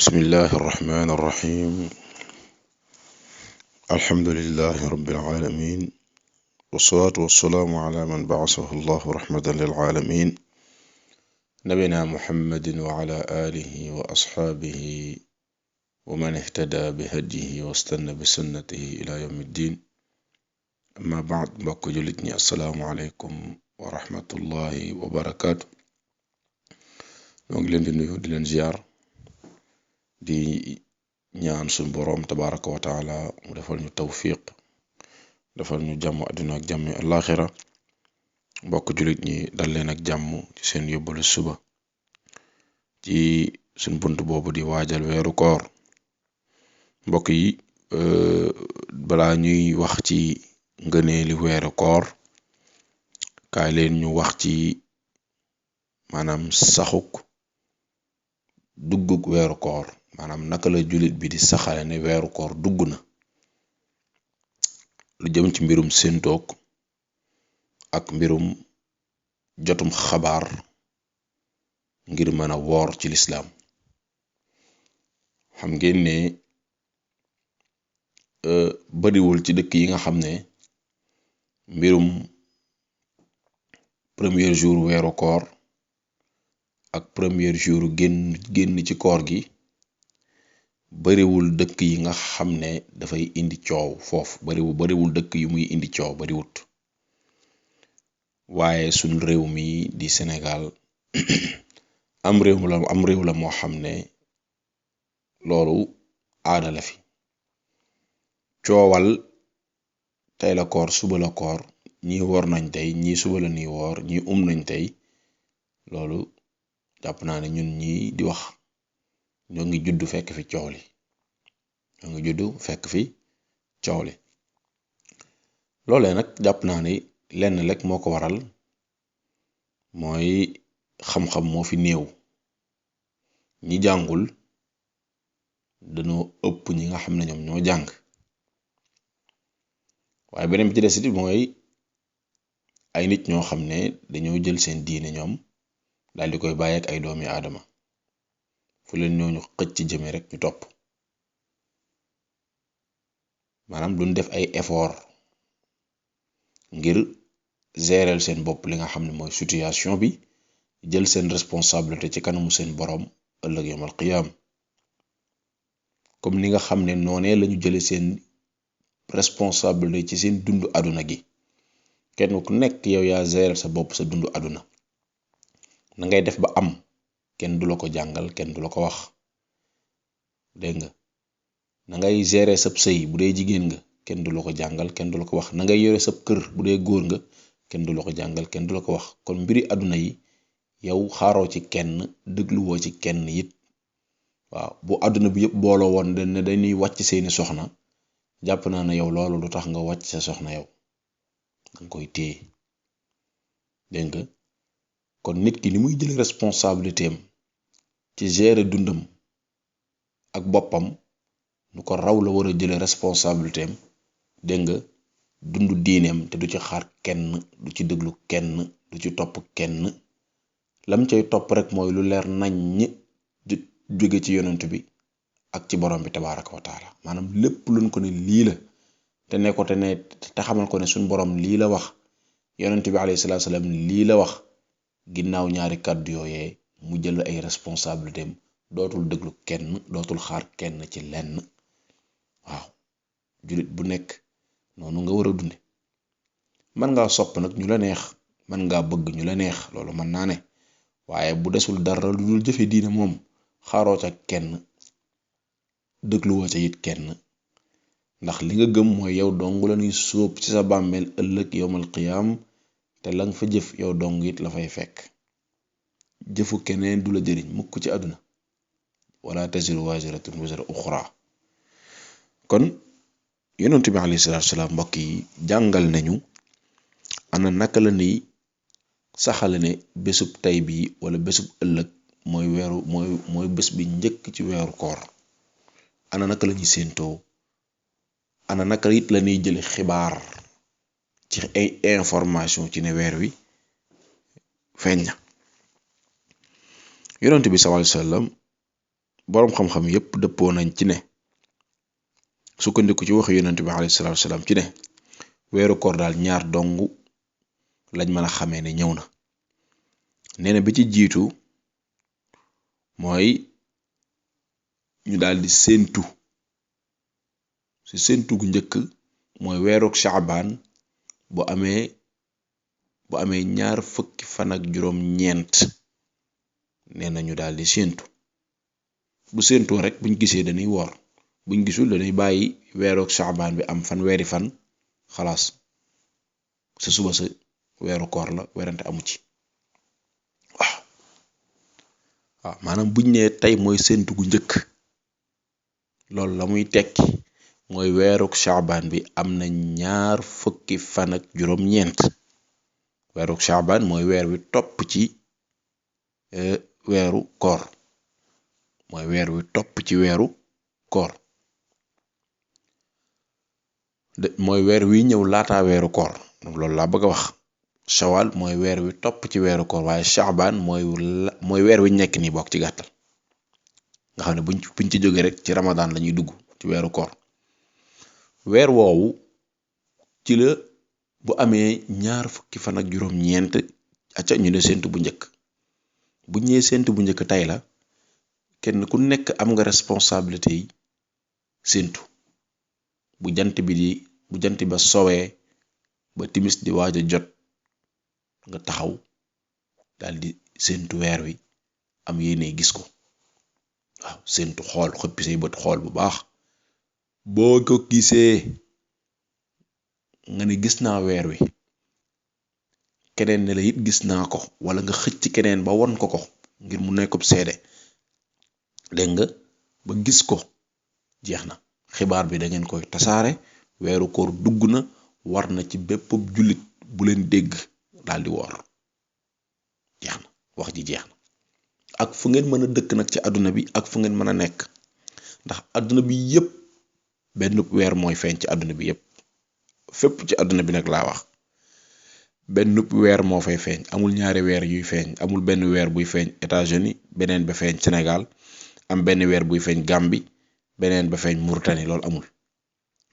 bismillahi irrahmani irrahim alhamdulilahi rabilalamin wasalaatu wasalaamu ala man baasahu allahu rahmatan lilalamin nabina muhammadin wa ala alihi wa asxaabihi wa man ihtada bi hadihi wastanna bi sunnatihi ila yawmi ddin amma baad mbokk jullit ñi assalaamu aleykum wa rahmatullahi wa barakaatu. ñoo ngi leen di nuyu di leen ziyaar di ñaan suñ boroom tabaraka wa taala mu defal ñu tawfiq defal ñu jàmm àdduna ak jàmmi alaxira. mbokk jullit ñi dal leen ak jàmm ci seen yóbbalu suba ci suñ bunt boobu di waajal weeru koor. mbokk yi balaa ñuy wax ci ngëneeli weeru koor kaay leen ñu wax ci maanaam saxuk duggug weeru koor, maanaam naka la jullit bi di saxale ne weeru koor dugg na, lu jëm ci mbirum séntoog ak mbirum jotum xabaar ngir mën a woor ci lislaam. xam ngeen ne bariwul ci dëkk yi nga xam ne mbirum premier jour weeru koor ak premier jour génn ci koor gi bariwul dëkk yi nga xam ne dafay indi coow foofu, bariwul dëkk yu muy indi coow bariwut. waaye suñ réew mi di Sénégal am réew la moo xam ne loolu aada la fi. coowal tey la koor suba la koor, ñii woor nañ tey ñii suba la ñuy woor, ñii nañ tey, loolu jàpp naa ne ñun ñii di wax ñoo ngi juddu fekk fi coow li. loolee nag jàpp naa ne lenn lekk moo ko waral, mooy xam-xam moo fi néew. ñi jàngul dañoo ëpp ñi nga xam ne ñoom ñoo jàng. waaye beneen bi ci des it mooy ay nit ñoo xam ne dañoo jël seen diine ñoom daal di koy bàyyi ak ay doomi aadama, fu leen ñooñu xëcc ci jëme rek ñu topp. maanaam duñ def ay effort ngir gérer seen bopp li nga xam ne mooy situation bi, jël seen responsabilité ci kanamu seen boroom ëllëg yawmal qiyaam. comme ni nga xam ne noonee lañu jële seen responsabilité ci seen dundu àdduna gi. kenn ku nekk yow yaa gérer sa bopp sa dundu àdduna. na ngay def ba am kenn du la ko jàngal, kenn du la ko wax. dégg nga na ngay gérer sab sëy bu dee jigéen nga kenn du la ko jàngal, kenn du la ko wax. na ngay yore sab kër bu dee góor nga kenn du la ko jàngal, kenn du la ko wax. kon mbiri àdduna yi yow xaaroo ci kenn, dégluwoo ci kenn it. waaw bu àdduna bi yëpp booloo woon ne dañuy wàcc seeni soxna, jàpp naa ne yow loolu du tax nga wàcc sa soxna, yow danga koy téye. dégg nga kon nit ki ni muy jële responsabilité am ci gérer dundam ak boppam, nu ko raw la war a jële responsabilité am, dégg nga dundu diineem, te du ci xaar kenn, du ci déglu kenn, du ci topp kenn. lam cay topp rek mooy lu leer naññ jóge ci yonent bi ak ci borom bi tabaraka wa taala. maanaam lépp luñ ko ne lii la te ne ko te xamal ko ne suñ borom lii la wax, yonent bi alayhi salaatu salaam lii la wax. ginnaaw ñaari kàddu yooyee mu jël ay responsabilité am, dootul déglu kenn, dootul xaar kenn ci lenn. waaw jullit bu nekk noonu nga war a dunde. mën ngaa sopp nag ñu la neex, mën ngaa bëgg ñu la neex, loolu mën naa ne. waaye bu desul dara lu dul jëfe diine moom, xaaroo ca kenn, dégluwoo ca it kenn. ndax li nga gëm mooy yow dong la ñuy sóob ci sa bàmmeel ëllëg yawmal qiyaam, te la nga fa jëf yow dong it la fay fekk. jëfu keneen du la jëriñ mukk ci àdduna. wala taziru waziratun wizra uxra. kon yonent bi alayhi salaatu salaam mbokk yi jàngal nañu ana naka la ni saxale ne bésub tey bi wala bésub ëllëg mooy bés bi njëkk ci weeru koor. ana naka la ñuy séentoo, ana naka it la ñuy jële xibaar ci ay information ci ne weer wi feeñ na. yonent bi sallallahu alayhi wasallam boroom xam-xam yépp dëppoo nañ ci ne sukkandiku ci waxu yonent bi alayhi salaatu wasalaam ci ne weeru koor daal ñaar dong lañ mën a xamee ne ñëw na. nee na bi ci jiitu mooy ñu daal di séentu ci séentu gu njëkk mooy weeruk Shaabaan bu amee ñaar fukki fan ak juróom ñeent nee na ñu daal di séentu. bu séentoo rek buñ gisee dañuy woor, buñ gisul dañuy bàyyi weeruk Shaabaan bi am fanweeri fan xalaas sa suba sa weeru koor la, werante amu ci. waaw maanaam buñ nee tey mooy séentu gu njëkk loolu la muy tekki mooy weeruk Shaabaan bi am na ñaar fukki fan ak juróom ñeent. weeruk Shaabaan mooy weer wi topp ci weeru koor, mooy weer wi topp ci weeru koor, mooy weer wi ñëw laataa weeru koor. loolu laa bëgg a wax. Shawal mooy weer wi topp ci weeru koor, waaye Shaabaan mooy weer wi nekk nii bokk ci gàttal, nga xam ne buñ ci jógee rek ci Ramadan lañuy dugg ci weeru koor. weer woowu ci la bu amee ñaar fukki fan ak juróom ñeent acca ñu ne séentu bu njëkk. buñ ñee séentu bu njëkk tey la, kenn ku nekk am nga responsabilité yi séentu bu jant ba sowee ba timis di waaj a jot nga taxaw daldi séentu weer wi am yéene gis ko. waaw séentu xool, xëppi say bët xool bu baax. boo ko gisee nga ne gis naa weer wi, keneen ne la it gis naa ko, wala nga xëcc keneen ba won ko ngir mu nekkub seede, dégg nga, ba gis ko, jeex na. xibaar bi da ngeen koy tasaare. weeru koor dugg na, war na ci bépp jullit bu leen dégg daal di woor. jeex na, wax ji jeex na. ak fu ngeen mën a dëkk nag ci àdduna bi, ak fu ngeen mën a nekk, ndax àdduna bi yépp benn weer mooy feeñ ci àdduna bi yépp, fépp ci àdduna bi nag laa wax. benn weer moo fay feeñ, amul ñaari weer yuy feeñ, amul benn weer buy feeñ États-Unis, beneen ba feeñ Sénégal, am benn weer buy feeñ Gambie, beneen ba feeñ Mauritanie. loolu amul.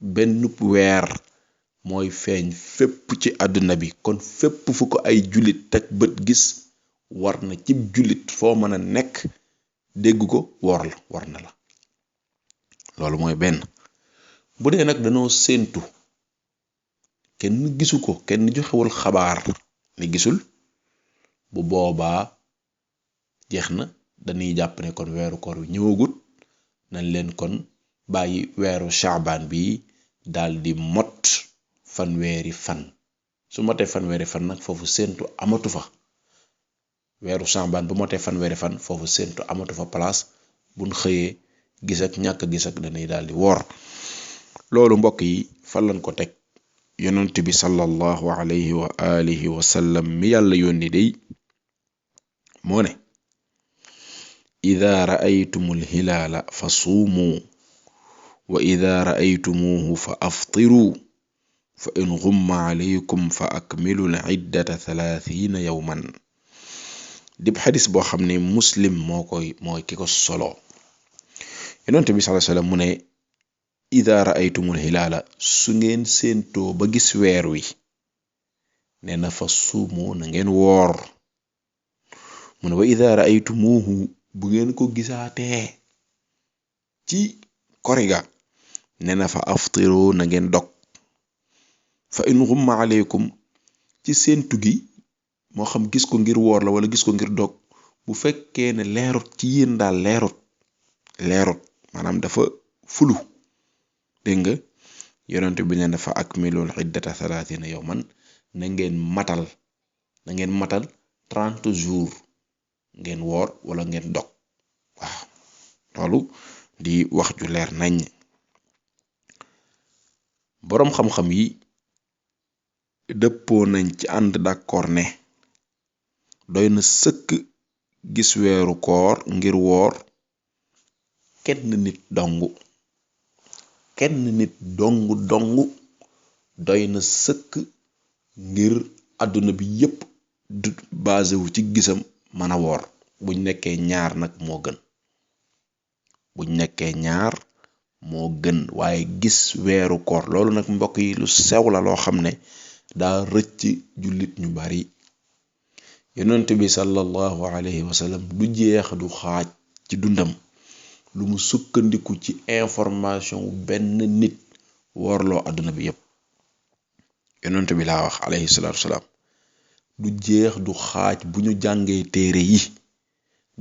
benn weer mooy feeñ fépp ci àdduna bi. kon fépp fu ko ay jullit teg bët gis, war na cib jullit foo mën a nekk dégg ko war na la. loolu mooy benn. bu dee nag danoo séentu kenn gisu ko, kenn joxewul xabaar ne gisul, bu boobaa jeex na, dañuy jàpp ne kon weeru koor wi ñëwagut, nañ leen kon bàyyi weeru Shaabaan bi daal di mot fanweeri fan. su motee fanweeri fan nag foofu séentu amatu fa. weeru Shaabaan bu motee fanweeri fan foofu séentu amatu fa place. buñ xëyee gis ak ñàkk gis ak dañuy daal di woor. loolu mbokk yi fan lañ ko teg? yonent bi sallallahu alayhi wa alihi wa sallam mi yàlla yónni day moo ne ida ra'aytumul hilaala fa suumu wa ida ra'aytumuhu fa aftiru fa in ghumma alaykum fa akmilul iddata 30 yawman. dib xadis boo xam ne Muslim mooy ki ko solo. yonent bi sallallahu alayhi wa sallam mu ne ida ra'aytumul hilaala, su ngeen séentoo ba gis weer wi, nee na fa suumu na ngeen woor. mu ne wa ida ra'aytumuhu, bu ngeen ko gisaatee ci koriga, nee na fa aftiru na ngeen dog. fa in ghumma alaykum, ci séentu gi moo xam gis ko ngir woor la wala gis ko ngir dog, bu fekkee ne leerut ci yéen daal, leerut maanaam dafa fulu, dégg nga, yonent bi nee na fa akmilul iddata 30 yawman, na ngeen matal 30 jours ngeen woor wala ngeen dog. waaw loolu di wax ju leer nañ. boroom xam-xam yi dëppoo nañ ci ànd d'accord ne doy na sëkk gis weeru koor ngir woor kenn nit dong doy na sëkk ngir àdduna bi yépp du basé wu ci gisam mën a woor. buñ nekkee ñaar nag moo gën. buñ nekkee ñaar moo gën, waaye gis weeru koor loolu nag mbokk yi lu sew la loo xam ne daa rëcc jullit ñu bari. yonent bi sallallahu alayhi wa sallam du jeex du xaaj ci dundam lu mu sukkandiku ci information benn nit woorloo àdduna bi yépp. yonent bi laa wax alayhi salaatu wasalaam du jeex du xaaj bu ñu jàngee téere yi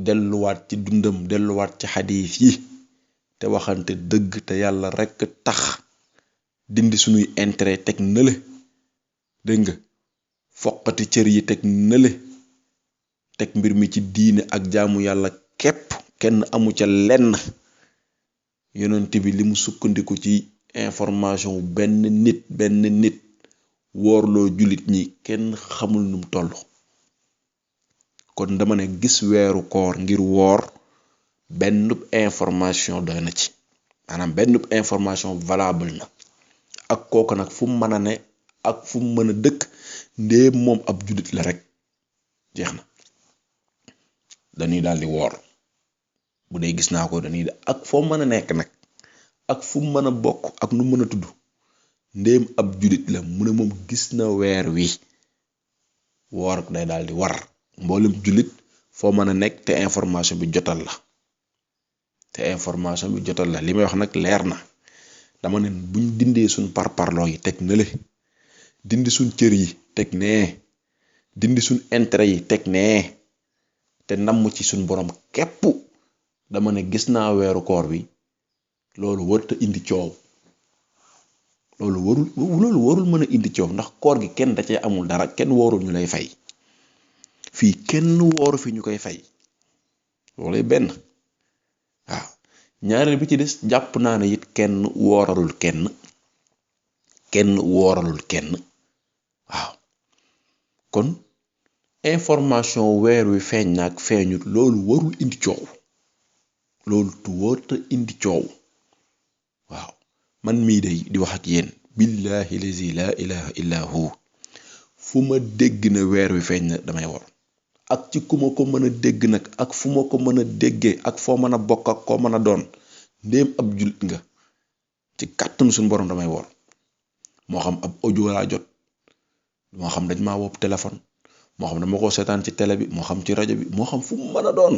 delluwaat ci dundam delluwaat ci xadiis yi te waxante dëgg te yàlla rekk tax, dindi suñuy intérêt teg nële, dégg nga, foqati cër yi teg nële, teg mbir mi ci diine ak jaamu yàlla képp, kenn amu ca lenn. yonent bi li mu sukkandiku ci information benn nit woorloo jullit ñi kenn xamul num toll. kon dama ne gis weeru koor ngir woor benn information doy na ci, maanaam benn information valable na, ak kooku nag fu mu mën a ne ak fu mu mën a dëkk, ndéem moom ab jullit la rek jeex na, dañuy daal di woor. bu dee gis naa ko dañuy ak foo mën a nekk nag ak fu mu mën a bokk ak nu mën a tudd, ndéem ab jullit la mu ne moom gis na weer wi, woor day daal di war mboolem jullit foo mën a nekk te information bi jotal la. li may wax nag leer na. dama ne buñ dindee suñ parparloo yi teg nale, dindi suñ cër yi teg nee, dindi suñ intérêt yi teg nee, te namm ci suñ borom képp, dama ne gis naa weeru koor bi, loolu warut a indi coow. loolu warul mën a indi coow, ndax koor gi kenn da cee amul dara, kenn woorul ñu lay fay. fii kenn wooru fi ñu koy fay. loolay benn. waaw ñaareel bi ci des, jàpp naa ne it kenn wooralul kenn. waaw kon information weer wi feeñ na ak feeñut, loolu warul indi coow. loolu tu warta indi coow. waaw man mii day di wax ak yéen, billahi lazi la ilaha illa hu, fu ma dégg na weer wi feeñ na damay woor, ak ci ku ma ko mën a dégg nag, ak fu ma ko mën a déggee, ak foo mën a bokk ak koo mën a doon, ndéem ab jullit nga, ci kàttanu suñu borom damay woor. moo xam ab audio laa jot, moo xam dañ maa wopp téléphone, moo xam dama ko seetaan ci télé bi, moo xam ci rajo bi, moo xam fu mu mën a doon,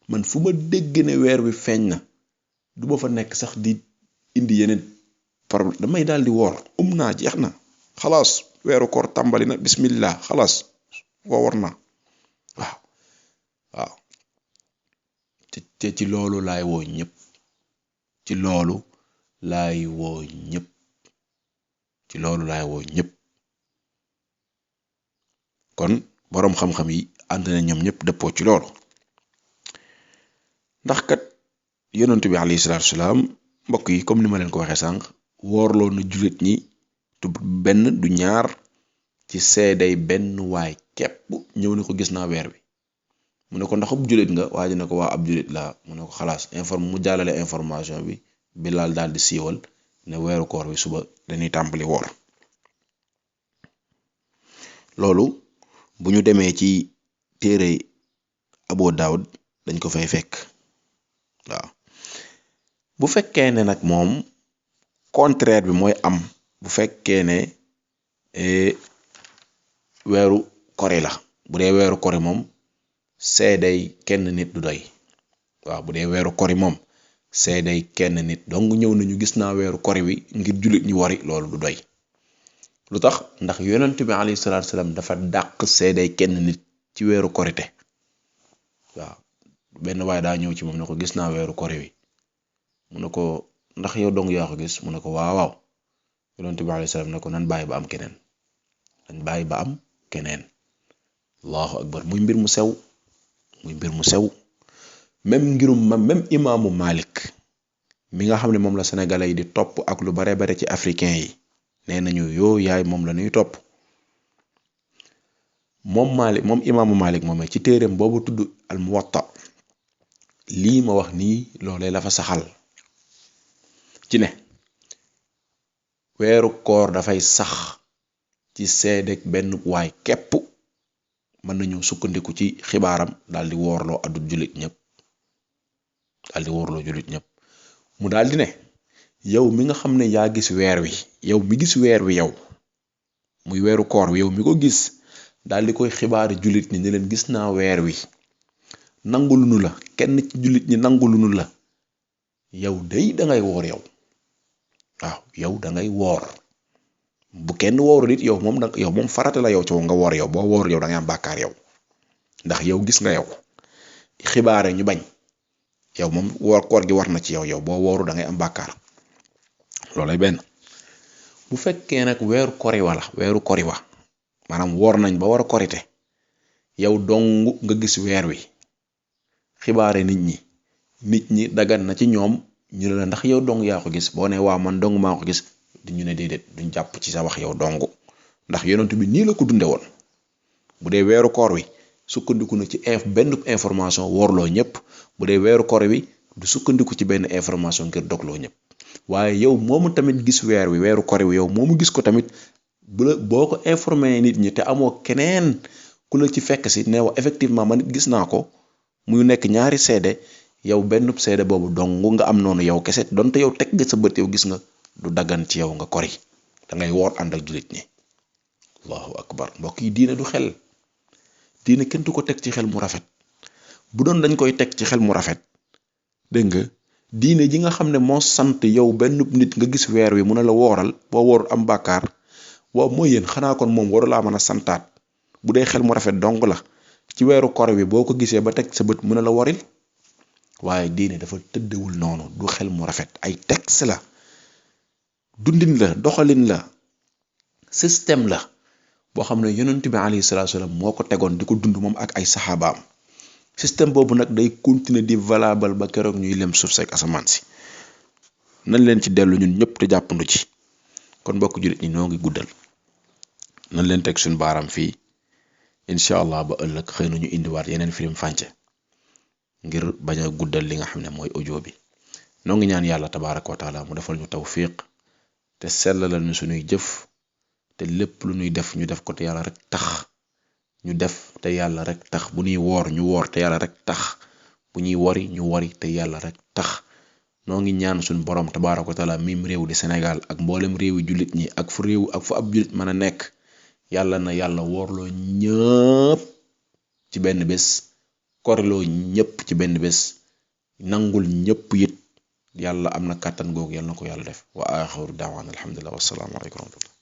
man fu ma dégg ne weer wi feeñ na, du ma fa nekk sax di indi yeneen problème, damay daal di woor. naa jeex na, xalaas weeru koor tàmbali na, bismillah, xalaas woor na. waaw te ci loolu laay woo ñëpp, kon boroom xam-xam yi ànd na ñoom ñëpp dëppoo ci loolu, ndax kat yonent bi alayhi salaatu wasalaam, mbokk yi, comme ni ma leen ko waxee sànq, woorloo na jullit ñi du benn du ñaar ci seeday benn waay képp ñëw ne ko gis naa weer bi. mu ne ko ndax ab jullit nga, waa ji ne ko waa ab jullit laa. mu ne ko xalaas mu jàllale information bi, Bilaal daal di siiwal ne weeru koor bi suba dañuy tàmbali woor. loolu bu ñu demee ci téere Abu Daawud dañ ko fay fekk. waaw bu fekkee ne nag moom contraire bi mooy am, bu fekkee ne weeru kori la, bu dee weeru kori moom seeday kenn nit du doy. waaw bu dee weeru kori moom seeday kenn nit dong ñëw nañu gis naa weeru kori wi ngir jullit ñi wari, loolu du doy. lu tax? ndax yonent bi alayhi salaatu salaam dafa dàq seeday kenn nit ci weeru korite. waaw benn waaye daa ñëw ci moom ne ko gis naa weeru kori wi. mu ne ko ndax yow dong yaa ko gis? mu ne ko waaw. yonent bi alayhi salaam ne ko nan bàyyi ba am keneen. allahu akbar. muy mbir mu sew. même imaamu Malik mi nga xam ne moom la sénégalais yi di topp ak lu bare bare ci africain yi, nee nañu yoo yaay moom la ñuy topp. moom imaamu Malik moom ci téereem boobu tudd al Muwatta, lii ma wax nii loolee la fa saxal ci ne weeru koor dafay sax ci seedeg benn waay képp, mën nañu sukkandiku ci xibaaram daal di woorloo addu jullit ñëpp. daal di woorloo jullit ñëpp mu daal di ne yow mi nga xam ne yaa gis weer wi yow mi gis weer wi yow muy weeru koor wi yow mi ko gis daal di koy xibaari jullit ñi ne leen gis naa weer wi nangulunu la kenn ci jullit ñi nangulunu la yow day da ngay woor yow waaw yow da ngay woor bu kenn wooru nit yow moom farata la yow ci nga woor yow boo woor yow da ngay am bàkkaar yow ndax yow gis nga yow xibaare ñu bañ yow moom woor koor gi war na ci yow boo wooru da ngay am bàkkaar loolay benn. bu fekkee nag weeru kori wa maanaam woor nañ ba war a korite yow dong nga gis weer wi xibaare nit ñi dagan na ci ñoom ñu ne la ndax yow dong yaa ko gis boo ne waaw man dong maa ko gis di ñu ne déedéet duñ jàpp ci sa wax yow dong ndax yonent bi nii la ko dunde woon bu dee weeru koor wi sukkandiku na ci benn information woorloo ñëpp bu dee weeru koor wi du sukkandiku ci benn information ngir dogloo ñëpp waaye yow moomu tamit gis weer wi weeru koor wi yow moomu gis ko tamit boo ko informé nit ñi te amoo keneen ku la ci fekk si ne wa effectivement man nit gis naa ko muy nekk ñaari seede yow benn seede boobu dong nga am noonu yow kese donte yow teg nga sa bët yow gis nga du daggan ci yow nga kori da ngay woor ànd ak jullit ñi. allahu akbar mbokk yi diine du xel diine kenn du ko teg ci xel mu rafet bu doon dañ koy teg ci xel mu rafet dégg nga diine ji nga xam ne moo sant yow benn nit nga gis weer wi mu ne la wooral boo woor am bàkkaar waaw mooy yéen xanaa kon moom waru laa mën a santaat bu dee xel mu rafet dong la ci weeru koor wi boo ko gisee ba teg sa bët mu ne la waril waaye diine dafa tëddewul noonu du xel mu rafet ay texte la dundin la doxalin la système la boo xam ne yonent bi alayhi salaatu salaam moo ko tegoon di ko dund moom ak ay saxaabaam système boobu nag day continuer di valable ba keroog ñuy lem suuf seeg asamaan si nañ leen ci dellu ñun ñëpp te jàppandu ci kon mbokk jullit ñi noo ngi guddal nañ leen teg suñu baaram fii incha allah ba ëllëg xëy na ñu indiwaat yeneen firim fànce ngir bañ a guddal li nga xam ne mooy audio bi noo ngi ñaan yàlla tabaaraka wa taala mu defal ñu tawfiq te sellalal ñu suñuy jëf te lépp lu ñuy def ñu def ko te yàlla rek tax ñu def te yàlla rek tax bu ñuy woor ñu woor te yàlla rek tax bu ñuy wari ñu wari te yàlla rek tax noo ngi ñaan suñu borom tabaaraka wa taala mim réew di Sénégal ak mboolem réewi jullit ñi ak fu ab jullit mën a nekk yàlla na yàlla woorloo ñëpp ci benn bés koriloo ñëpp ci benn bés nangul ñëpp it yàlla am na kàttan googu yàlla na ko yàlla def wa axiru daawaana alhamdulilah wassalaamu aleykum wa rahmatullah